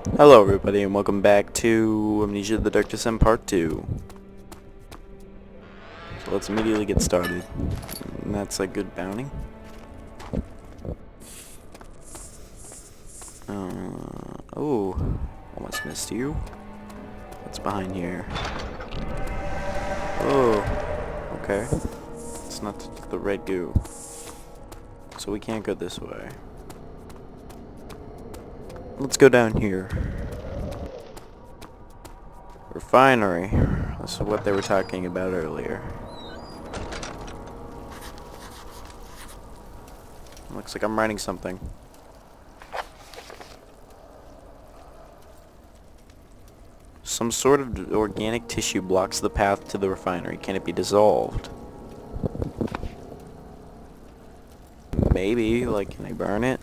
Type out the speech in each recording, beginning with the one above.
Hello everybody and welcome back to Amnesia the Dark Descent Part 2. So let's immediately get started. And that's a good bounty. Oh, almost missed you. What's behind here? Oh, okay. It's not the red goo. So we can't go this way. Let's go down here. Refinery. This is what they were talking about earlier. Looks like I'm writing something. Some sort of organic tissue blocks the path to the refinery. Can it be dissolved? Maybe. Like, can I burn it?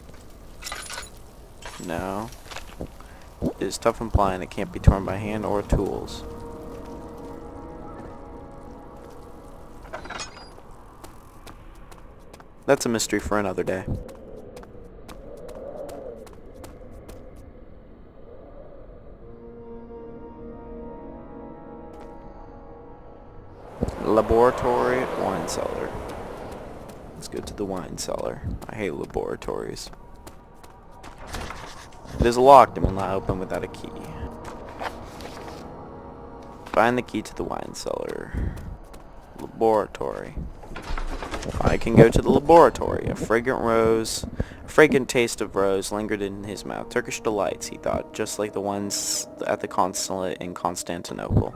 No. It is tough implying it can't be torn by hand or tools. That's a mystery for another day. Laboratory, wine cellar. Let's go to the wine cellar. I hate laboratories. It is locked and will not open without a key. Find the key to the wine cellar. Laboratory. I can go to the laboratory. A fragrant taste of rose lingered in his mouth. Turkish delights, he thought, just like the ones at the consulate in Constantinople.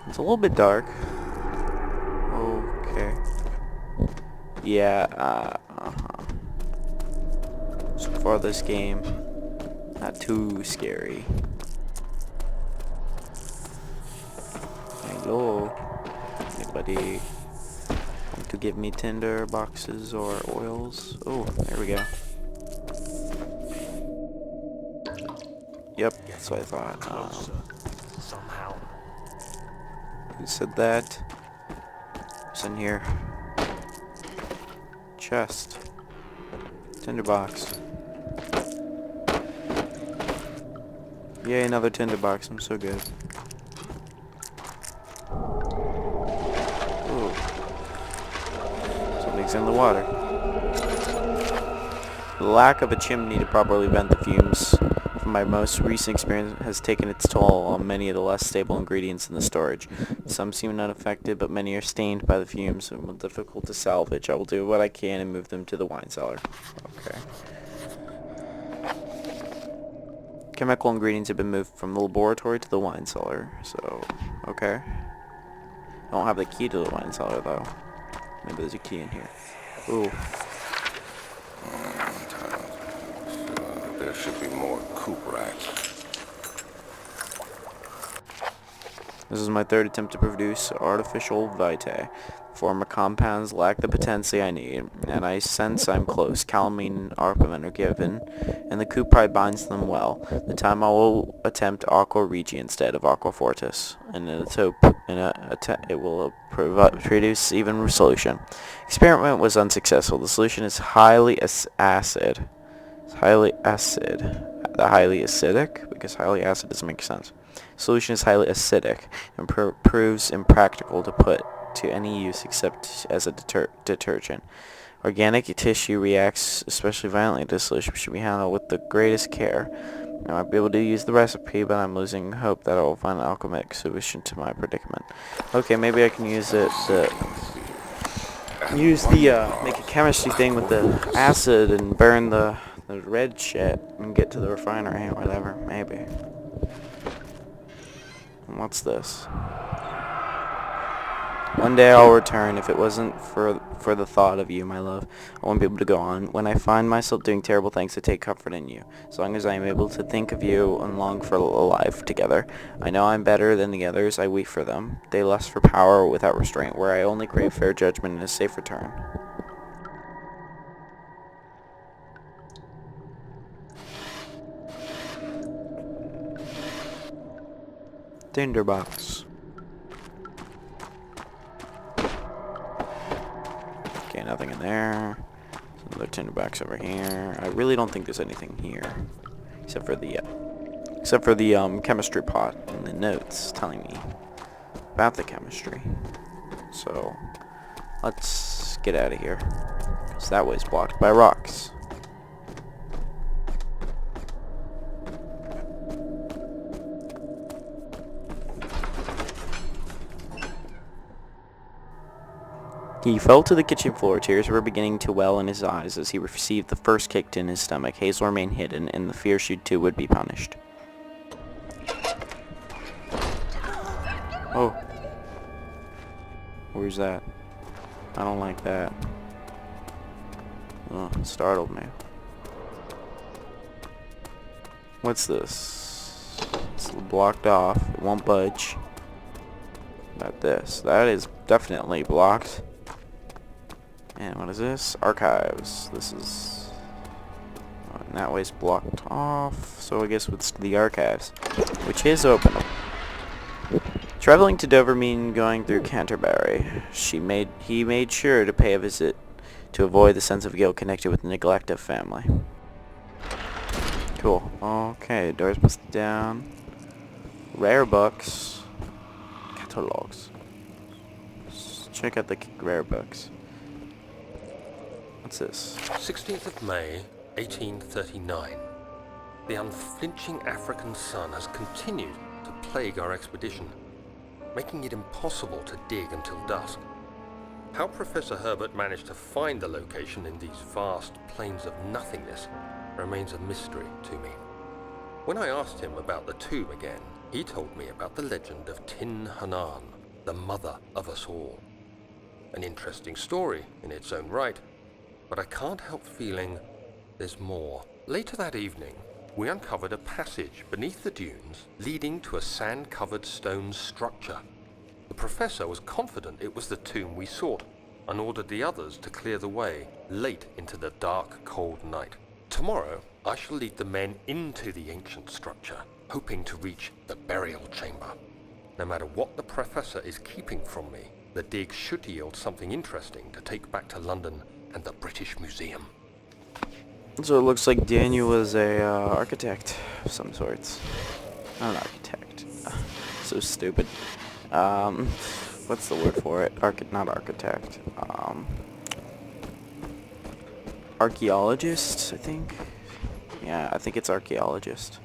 It's a little bit dark. Okay. Yeah, So far this game, not too scary. Hello? Anybody want to give me tinder boxes or oils? Oh, there we go. Yep, that's what I thought. Somehow. Who said that? What's in here? Chest. Tinderbox. Yay, another tinderbox. I'm so good. Ooh. Something's in the water. The lack of a chimney to properly vent the fumes from my most recent experience has taken its toll on many of the less stable ingredients in the storage. Some seem unaffected, but many are stained by the fumes and difficult to salvage. I will do what I can and move them to the wine cellar. Okay. Chemical ingredients have been moved from the laboratory to the wine cellar, so, okay. I don't have the key to the wine cellar, though. Maybe there's a key in here. Ooh. There should be more coop racks. This is my third attempt to produce artificial vitae. Former compounds lack the potency I need, and I sense I'm close. Calamine and arpament are given, and the cupri binds them well. The time I will attempt aqua regia instead of aqua fortis, and it will produce even solution. Experiment was unsuccessful. The solution is highly acid. It's highly acidic, because highly acid doesn't make sense. Solution is highly acidic and proves impractical to put to any use except as a detergent. Organic tissue reacts especially violently to solution, should be handled with the greatest care. I might be able to use the recipe, but I'm losing hope that I will find an alchemic solution to my predicament. Okay, maybe I can use it to make a chemistry thing with the acid and burn the red shit and get to the refinery or whatever, maybe. What's this? One day I'll return. If it wasn't for the thought of you, my love, I won't be able to go on. When I find myself doing terrible things, I take comfort in you. As long as I am able to think of you and long for a life together. I know I'm better than the others. I weep for them. They lust for power without restraint, where I only crave fair judgment and a safe return. Tinderbox. Okay, nothing in there. Another tinderbox over here. I really don't think there's anything here, except for the chemistry pot and the notes telling me about the chemistry. So let's get out of here, because that way's blocked by rocks. He fell to the kitchen floor. Tears were beginning to well in his eyes as he received the first kick in his stomach. Hazel remained hidden, in the fear she too would be punished. Oh. Where's that? I don't like that. Oh, it startled me. What's this? It's blocked off. It won't budge. About this. That is definitely blocked. And what is this? Archives. This is... and that way's blocked off. So I guess it's the archives, which is open. Traveling to Dover mean going through Canterbury. He made sure to pay a visit to avoid the sense of guilt connected with the neglect of family. Cool. Okay, doors busted down. Rare books. Catalogs. Let's check out the rare books. What's this? 16th of May, 1839. The unflinching African sun has continued to plague our expedition, making it impossible to dig until dusk. How Professor Herbert managed to find the location in these vast plains of nothingness remains a mystery to me. When I asked him about the tomb again, he told me about the legend of Tin Hanan, the mother of us all. An interesting story in its own right, but I can't help feeling there's more. Later that evening, we uncovered a passage beneath the dunes leading to a sand-covered stone structure. The professor was confident it was the tomb we sought and ordered the others to clear the way late into the dark, cold night. Tomorrow, I shall lead the men into the ancient structure, hoping to reach the burial chamber. No matter what the professor is keeping from me, the dig should yield something interesting to take back to London and the British Museum. So it looks like Daniel was a architect of some sorts. Not an architect. So stupid. What's the word for it? Not architect. Archaeologist, I think. Yeah, I think it's archaeologist.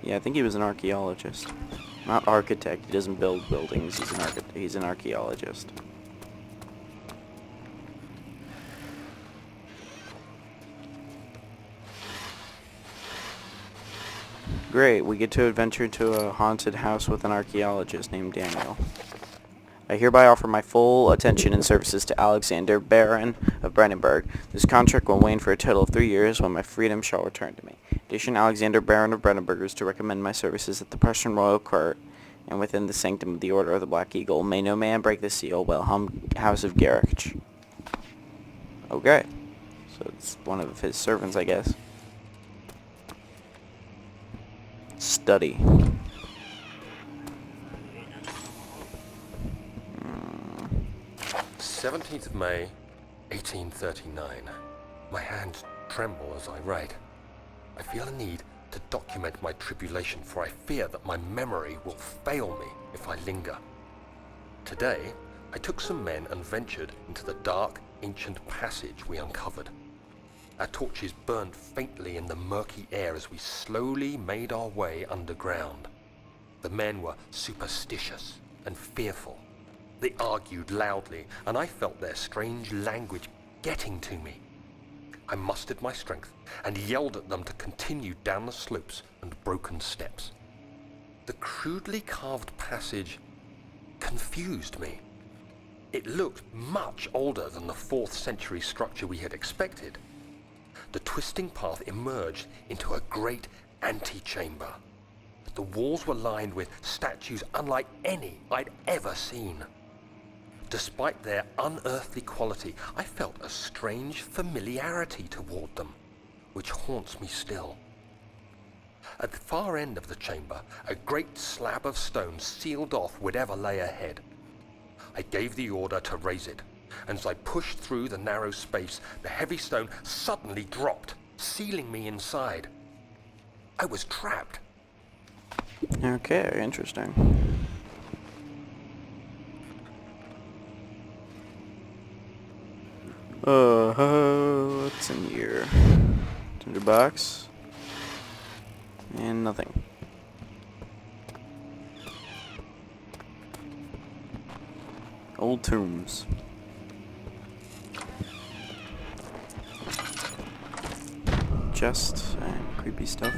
Yeah, I think he was an archaeologist. Not architect. He doesn't build buildings. He's an archaeologist. Great, we get to adventure to a haunted house with an archaeologist named Daniel. I hereby offer my full attention and services to Alexander, Baron of Brandenburg. This contract will wane for a total of 3 years, when my freedom shall return to me. In addition, Alexander, Baron of Brandenburg, is to recommend my services at the Prussian Royal Court and within the sanctum of the Order of the Black Eagle. May no man break the seal, Wilhelm, House of Garrick. Okay, so it's one of his servants, I guess. Study. 17th of May, 1839. My hands tremble as I write. I feel a need to document my tribulation, for I fear that my memory will fail me if I linger. Today, I took some men and ventured into the dark, ancient passage we uncovered. Our torches burned faintly in the murky air as we slowly made our way underground. The men were superstitious and fearful. They argued loudly, and I felt their strange language getting to me. I mustered my strength and yelled at them to continue down the slopes and broken steps. The crudely carved passage confused me. It looked much older than the 4th century structure we had expected. The twisting path emerged into a great antechamber. The walls were lined with statues unlike any I'd ever seen. Despite their unearthly quality, I felt a strange familiarity toward them, which haunts me still. At the far end of the chamber, a great slab of stone sealed off whatever lay ahead. I gave the order to raise it, and as I pushed through the narrow space, the heavy stone suddenly dropped, sealing me inside. I was trapped. Okay, interesting. What's in here? Tinderbox. And nothing. Old tombs. Chest and creepy stuff.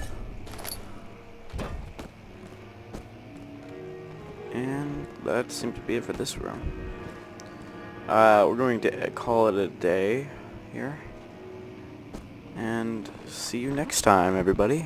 And that seems to be it for this room. We're going to call it a day here. And see you next time, everybody.